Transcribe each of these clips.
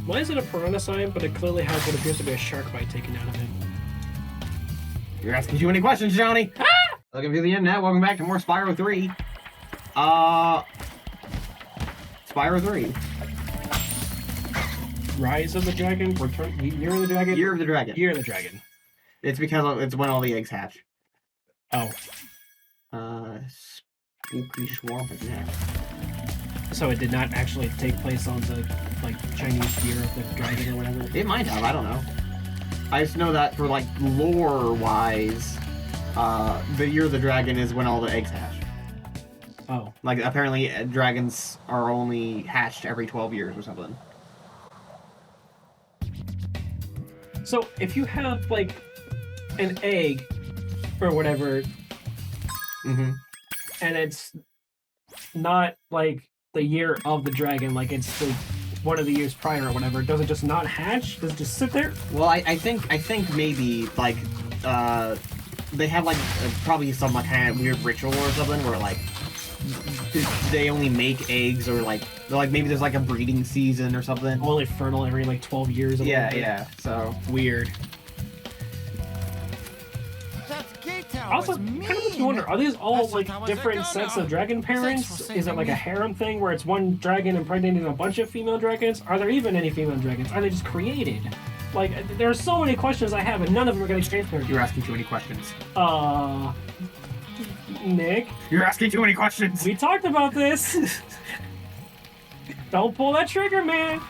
Why is it a piranha sign, but it clearly has what appears to be a shark bite taken out of it? You're asking too many questions, Johnny. Ah! Looking through the internet. Welcome back to more Spyro 3. Spyro 3. Rise of the Dragon? Year of the Dragon? Year of the Dragon. Year of the Dragon. It's because it's when all the eggs hatch. Oh. Spooky Swamp is next. So it did not actually take place on the, like, Chinese Year of the Dragon or whatever? It might have, I don't know. I just know that for, like, lore-wise, the Year of the Dragon is when all the eggs hatch. Oh. Like, apparently dragons are only hatched every 12 years or something. So, if you have, like, an egg, or whatever, and it's not, like, the year of the dragon, like, it's the one of the years prior or whatever, does it just not hatch? Does it just sit there? Well, I think maybe, like, they have, like, probably some, like, kind of weird ritual or something where, like, they only make eggs, or like maybe there's like a breeding season or something. Only fertile every like 12 years. Yeah. So weird. Also, kind of makes me wonder: are these all like different sets of dragon parents? Is it like a harem thing where it's one dragon impregnating a bunch of female dragons? Are there even any female dragons? Are they just created? Like, there are so many questions I have, and none of them are going to get answered. You're asking too many questions. Nick? You're asking too many questions! We talked about this! Don't pull that trigger, man!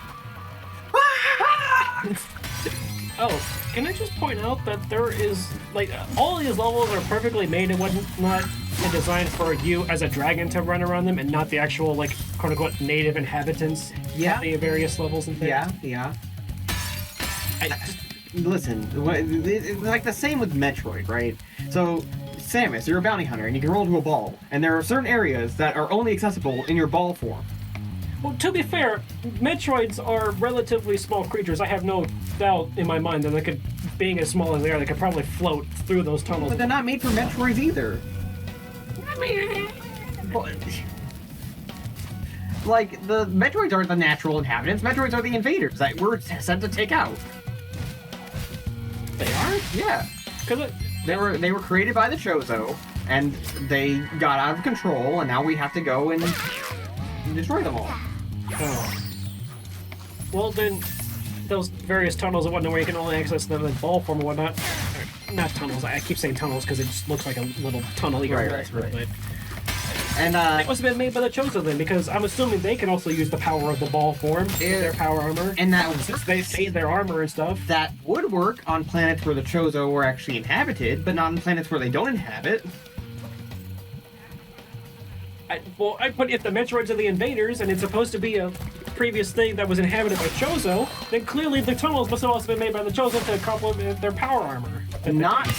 Oh, can I just point out that there is, like, all these levels are perfectly made and whatnot and designed for you as a dragon to run around them and not the actual, like, quote-unquote native inhabitants of the various levels and things. Yeah. Listen, it's like the same with Metroid, right? So, Samus, you're a bounty hunter, and you can roll to a ball, and there are certain areas that are only accessible in your ball form. Well, to be fair, Metroids are relatively small creatures. I have no doubt in my mind that they could, being as small as they are, they could probably float through those tunnels. But they're not made for Metroids either. Like, the Metroids aren't the natural inhabitants. Metroids are the invaders that we're sent to take out. They are? Yeah. Because they were created by the Chozo, and they got out of control, and now we have to go and destroy them all. Oh. Well, then, those various tunnels and whatnot where you can only access them in ball form and whatnot. Not tunnels. I keep saying tunnels because it just looks like a little tunnel. Right. But and it must have been made by the Chozo then, because I'm assuming they can also use the power of the ball form, their power armor. And that since they fade their armor and stuff. That would work on planets where the Chozo were actually inhabited, but not on planets where they don't inhabit. But if the Metroids are the invaders, and it's supposed to be a previous thing that was inhabited by Chozo, then clearly the tunnels must have also been made by the Chozo to complement their power armor.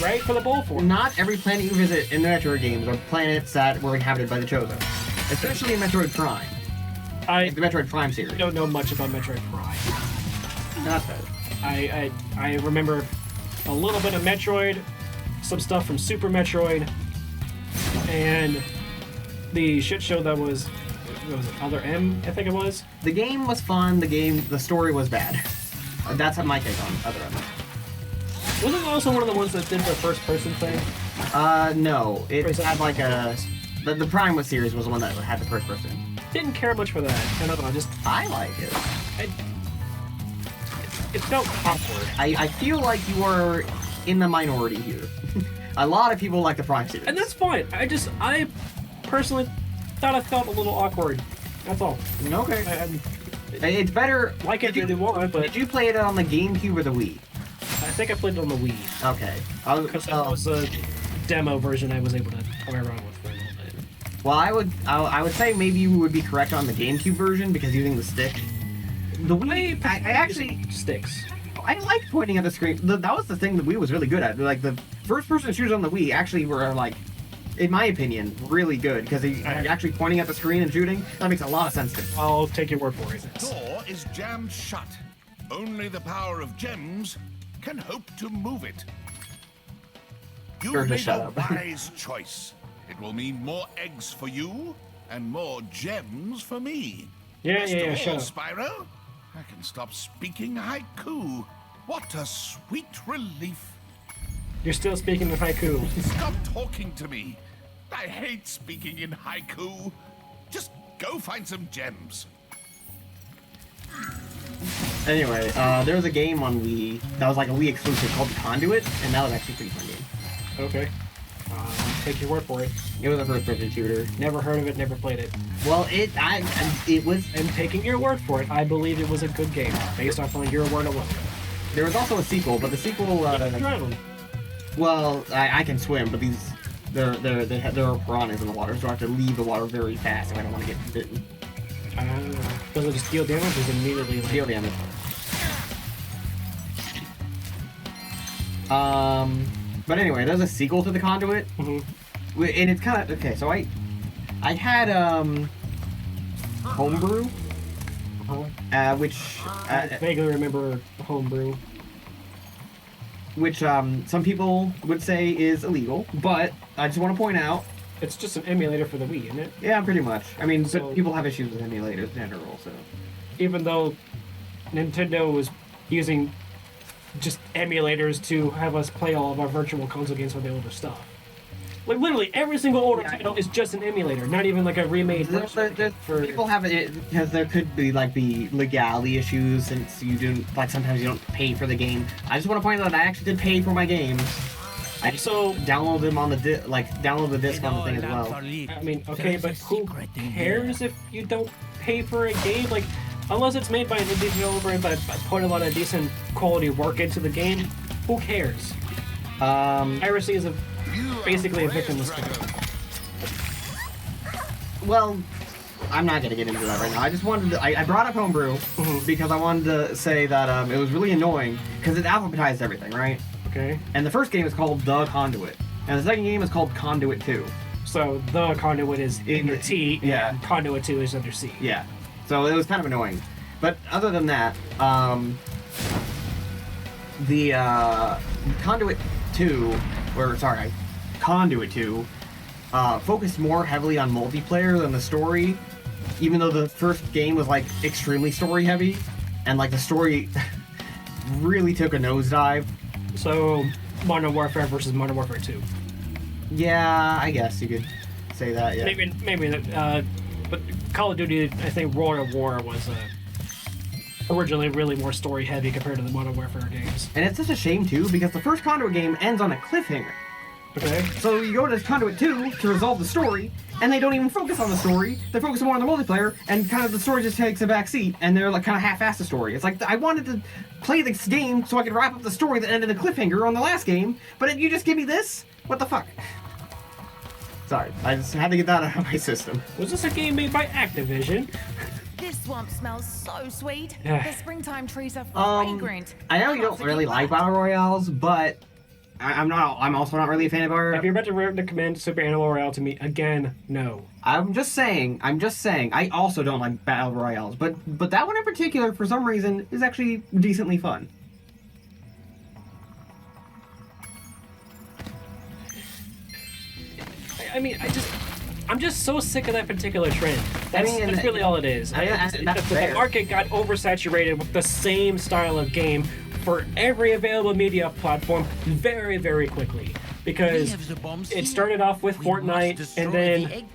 Right? For the ball form. Not every planet you visit in the Metroid games are planets that were inhabited by the Chozo. Especially in Metroid Prime. The Metroid Prime series. I don't know much about Metroid Prime. Not bad. I remember a little bit of Metroid, some stuff from Super Metroid, and the shit show that was, what was it, Other M, I think it was? The game was fun, the story was bad. That's my take on Other M. Wasn't it also one of the ones that did the first-person thing? No. It had like a... The Prime series was the one that had the first-person. Didn't care much for that. I don't know, I like it. It felt awkward. I feel like you are in the minority here. A lot of people like the Prime series. And that's fine. I personally thought it felt a little awkward. That's all. Okay. It's better... Like it really want, but... Did you play it on the GameCube or the Wii? I think I played it on the Wii. Okay. Because that was a demo version I was able to play around with for a little bit. Well, I would say maybe you would be correct on the GameCube version because using the stick. The Wii, I actually... Sticks. I liked pointing at the screen. That was the thing the Wii was really good at. Like, the first-person shooters on the Wii actually were, like, in my opinion, really good because actually pointing at the screen and shooting, that makes a lot of sense to me. I'll take your word for it. The door is jammed shut. Only the power of gems can hope to move it. You made a wise choice. It will mean more eggs for you and more gems for me. Yeah, shut up. Spyro, I can stop speaking haiku. What a sweet relief. You're still speaking in haiku. Stop talking to me. I hate speaking in haiku. Just go find some gems. Anyway, there was a game on Wii that was like a Wii exclusive called Conduit, and that was actually a pretty fun game. Okay. Take your word for it. It was a first-person shooter. Never heard of it, never played it. Well, it was. And taking your word for it, I believe it was a good game, based off on your word alone. There was also a sequel, but the sequel. Drown. Well, I can swim, but there are piranhas in the water, so I have to leave the water very fast if I don't want to get bitten. Does it just deal damage or is it immediately like... Deal damage. But anyway, there's a sequel to the Conduit, and it's kind of okay. So I had Homebrew, which I vaguely remember Homebrew, which some people would say is illegal, but I just want to point out it's just an emulator for the Wii, isn't it? yeah, pretty much. I mean, So- people have issues with emulators in general, so Even though Nintendo was using just emulators to have us play all of our virtual console games for the older stuff. Like literally every single older title is just an emulator, not even like a remade version. people have it because there could be legality issues since you do sometimes you don't pay for the game. I just want to point out that I actually did pay for my games. I just download them on the download the disc on the thing as well. I mean, okay, but who cares if you don't pay for a game? Like, unless it's made by an indie developer and put a lot of decent quality work into the game, who cares? Piracy is basically a victimless crime. Well, I'm not gonna get into that right now. I just wanted to, I brought up Homebrew because I wanted to say that it was really annoying because it alphabetized everything, right? Okay. And the first game is called The Conduit, and the second game is called Conduit 2. So the Conduit is under T, Yeah. and Conduit 2 is under C. Yeah. So it was kind of annoying. But other than that, the Conduit 2, Conduit 2, focused more heavily on multiplayer than the story, even though the first game was extremely story heavy, and the story really took a nosedive. So Modern Warfare versus Modern Warfare 2. Yeah, I guess you could say that. Yeah. Maybe. But Call of Duty, I think Royal War was originally really more story heavy compared to the Modern Warfare games. And it's such a shame too because the first Conduit game ends on a cliffhanger. Okay. So you go to Conduit 2 to resolve the story, and they don't even focus on the story. They focus more on the multiplayer, and kind of the story just takes a back seat, and they're kind of half-assed the story. It's I wanted to play this game so I could wrap up the story that ended in a cliffhanger on the last game, but you just give me this? What the fuck? Sorry, I just had to get that out of my system. Was this a game made by Activision? This swamp smells so sweet. Yeah. The springtime trees are fragrant. I know you don't really like Battle Royales, but I'm also not really a fan of If you're about to recommend Super Animal Royale to me again, no. I'm just saying, I also don't like Battle Royales, but that one in particular, for some reason, is actually decently fun. I mean, I'm just so sick of that particular trend. That's really all it is. The market got oversaturated with the same style of game for every available media platform very, very quickly. Because it started off with Fortnite, and then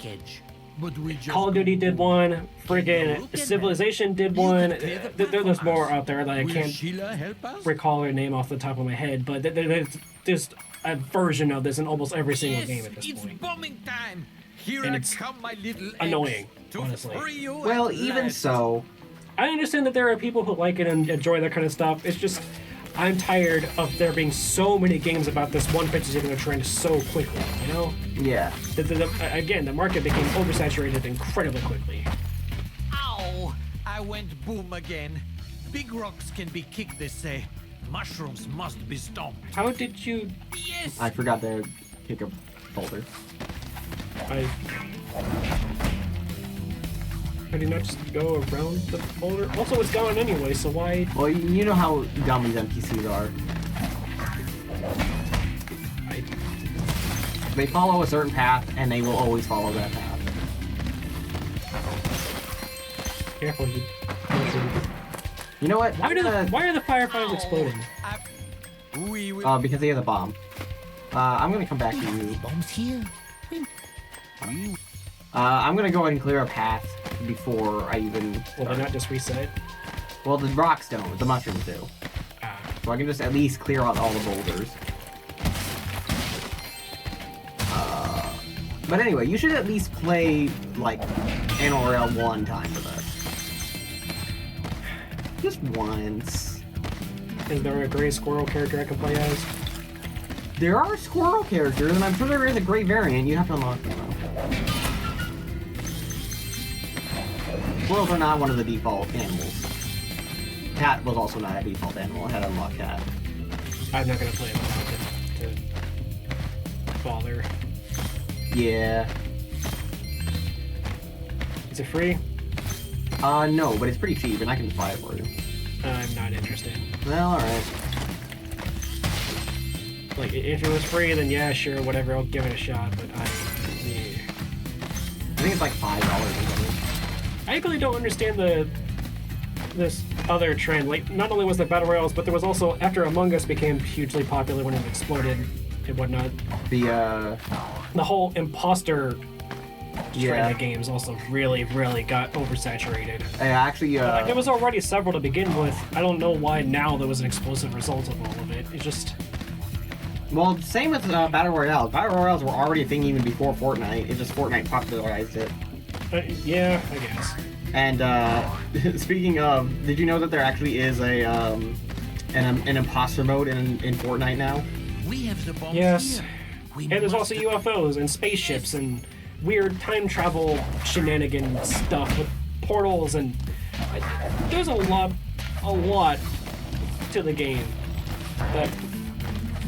Call of Duty did one, friggin' Civilization did one. There's more out there that I can't recall their name off the top of my head, but there's just a version of this in almost every single game at this point. Bombing time. Here And I it's come, my little annoying, eggs, to honestly. free you Well, at even last. so, I understand that there are people who like it and enjoy that kind of stuff. It's just, I'm tired of there being so many games about this one particular trend so quickly, you know? yeah. Again, the market became oversaturated incredibly quickly. Ow! I went boom again. Big rocks can be kicked, they say. Mushrooms must be stomped. How did you... Yes! I forgot to pick a boulder. How do you not just go around the folder? Also, it's gone anyway, so why... Well, you know how dumb these NPCs are. They follow a certain path, and they will always follow that path. Careful, you... You know what? Why are the fireflies exploding? Because they have the bomb. I'm gonna come back to you. Bombs here. I'm gonna go ahead and clear a path before I even. Will they not just reset? Well, the rocks don't. The mushrooms do. So I can just at least clear out all the boulders. But anyway, you should at least play like NRL one time with us. Just once. Is there a gray squirrel character I can play as? There are squirrel characters, and I'm sure there is a gray variant. You have to unlock them though. Squirrels are not one of the default animals. Cat was also not a default animal. I had to unlock cat. I'm not gonna play it without to bother. Yeah. Is it free? No, but it's pretty cheap, and I can just buy it for you. I'm not interested. Well, alright. Like, if it was free, then yeah, sure, whatever, I'll give it a shot, but yeah. I think it's like $5 or something. I really don't understand this other trend. Like, not only was there Battle Royales, but there was also, after Among Us became hugely popular when it exploded and whatnot, The whole imposter yeah. trend of games also really, really got oversaturated. Actually, Like, there was already several to begin with. I don't know why now there was an explosive result of all of it. It's just... Well, same with Battle Royales. Battle Royales were already a thing even before Fortnite. It's just Fortnite popularized it. Yeah, I guess. And speaking of, did you know that there actually is a an imposter mode in Fortnite now? We have the bombs Yes. here. We And there's must- also UFOs and spaceships and weird time travel shenanigans stuff with portals and there's a lot to the game that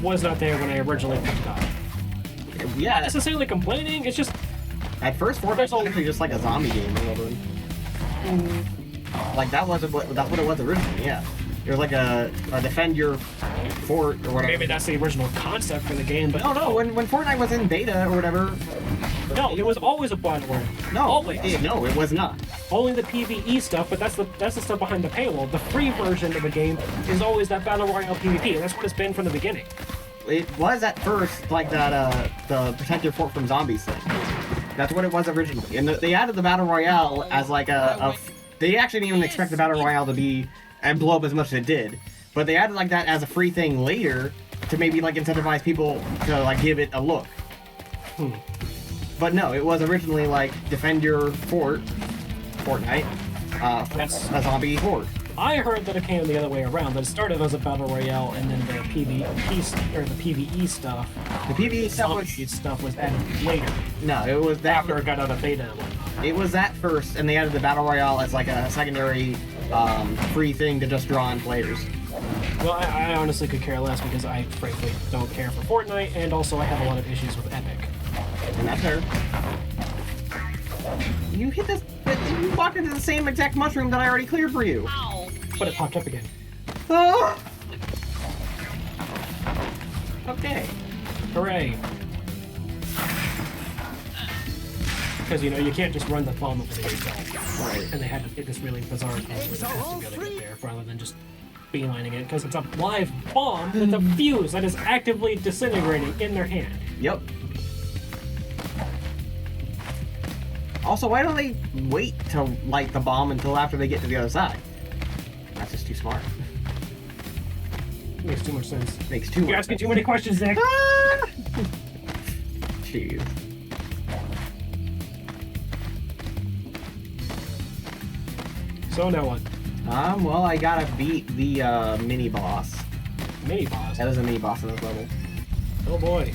was not there when I originally picked it up. Not Yeah. necessarily complaining, it's just At first, Fortnite was actually just like a zombie game or something. Like that's what it was originally. Yeah. It was like a defend your fort or whatever. maybe that's the original concept for the game, but No, when Fortnite was in beta or whatever. no, it was always a battle royale. No, Always. no, it was not. Only the PvE stuff, but that's the stuff behind the paywall. The free version of the game is always that battle royale PvP. That's what it's been from the beginning. It was at first like that, the protect your fort from zombies thing. That's what it was originally. And they added the battle royale as like they actually didn't even expect the battle royale to be and blow up as much as it did. But they added like that as a free thing later to maybe like incentivize people to like give it a look. But no, it was originally like defend your fort, Fortnite, That's- a zombie horde. I heard that it came the other way around. That it started as a battle royale, and then the PvE stuff, The PvE stuff zombie was stuff was added later no, it was that. after it got out of beta and whatnot. It was that first, and they added the battle royale as like a secondary free thing to just draw in players. Well, I honestly could care less because I frankly don't care for Fortnite, and also I have a lot of issues with Epic. And that's her. You hit this. You walked into the same exact mushroom that I already cleared for you. But it popped up again. Oh! Okay. Hooray! Because you know you can't just run the bomb over there yourself. Right. And they had to get this really bizarre code where it has to be able to get there rather than just beelining it because it's a live bomb with a fuse that is actively disintegrating in their hand. Yep. Also, why don't they wait to light the bomb until after they get to the other side? That's just too smart. Makes too much sense. Makes too much You're asking sense. too many questions, Nick. Ah! Jeez. So now what? Well, I gotta beat the mini boss. Mini boss. That is a mini boss in this level. Oh boy.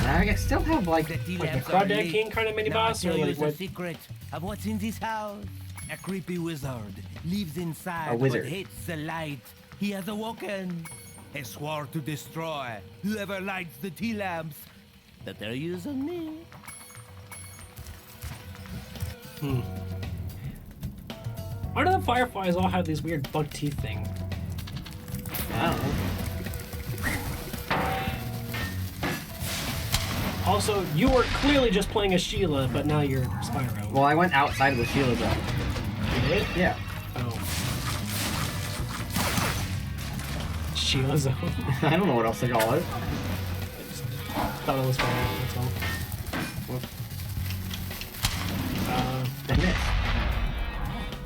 I still have like. Like the Crawdad King kind of mini boss, or like the what? secret of what's in this house. A creepy wizard lives inside, A wizard. but hates the light. He has awoken. He swore to destroy whoever lights the tea lamps that they're using me. Why do the fireflies all have these weird bug teeth thing? I don't know. Also, you were clearly just playing as Sheila, but now you're Spyro. Well, I went outside with Sheila though. You did? Yeah. Oh. Sheila Zone. I don't know what else to call it. I just thought it was funny. That's all. I missed.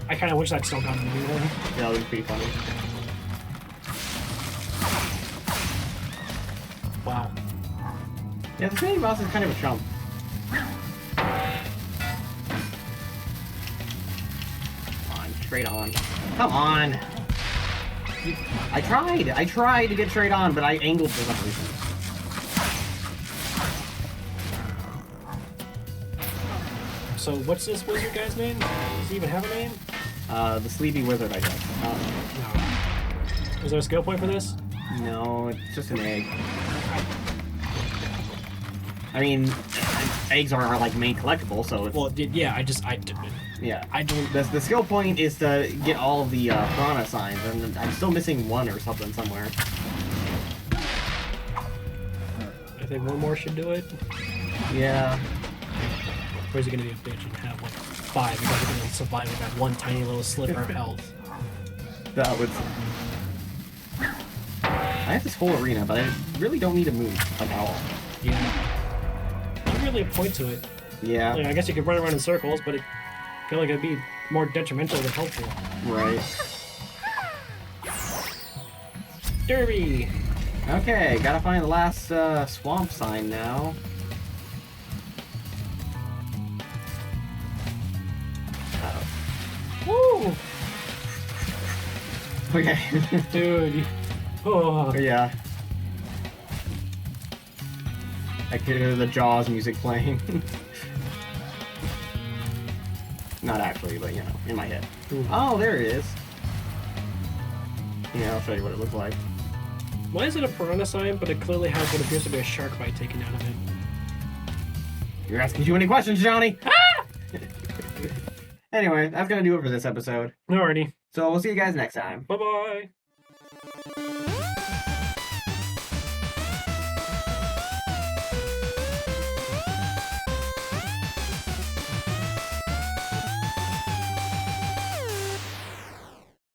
I kind of wish I'd still gotten it. Yeah, that would be pretty funny. Wow. Yeah, this mini boss is kind of a chump. Come on, straight on. Come on! I tried to get straight on, but I angled for some reason. So what's this wizard guy's name? Does he even have a name? The Sleepy Wizard, I guess. No. Is there a skill point for this? No, it's just an egg. I mean, eggs are our, like, main collectible, so it's... Well, yeah, I yeah. I don't... The skill point is to get all of the piranha signs, and I'm still missing one or something somewhere. I think one more should do it. Yeah. Or is he gonna be a bitch and have like 5 because he's gonna survive with that one tiny little sliver of health? That would... I have this whole arena, but I really don't need to move, like, at all. Yeah. Not really a point to it. Yeah. Like, I guess you could run around in circles, but I feel like it'd be more detrimental than helpful. Right. Derby! Okay, gotta find the last swamp sign now. Woo! Okay. Dude. Oh. Yeah. I could hear the Jaws music playing. Not actually, but you know, in my head. Ooh. Oh, there it is. Yeah, I'll show you what it looks like. Why is it a piranha sign, but it clearly has what appears to be a shark bite taken out of it? You're asking too many questions, Johnny! Anyway, that's gonna do it for this episode. Alrighty. So we'll see you guys next time. Bye-bye.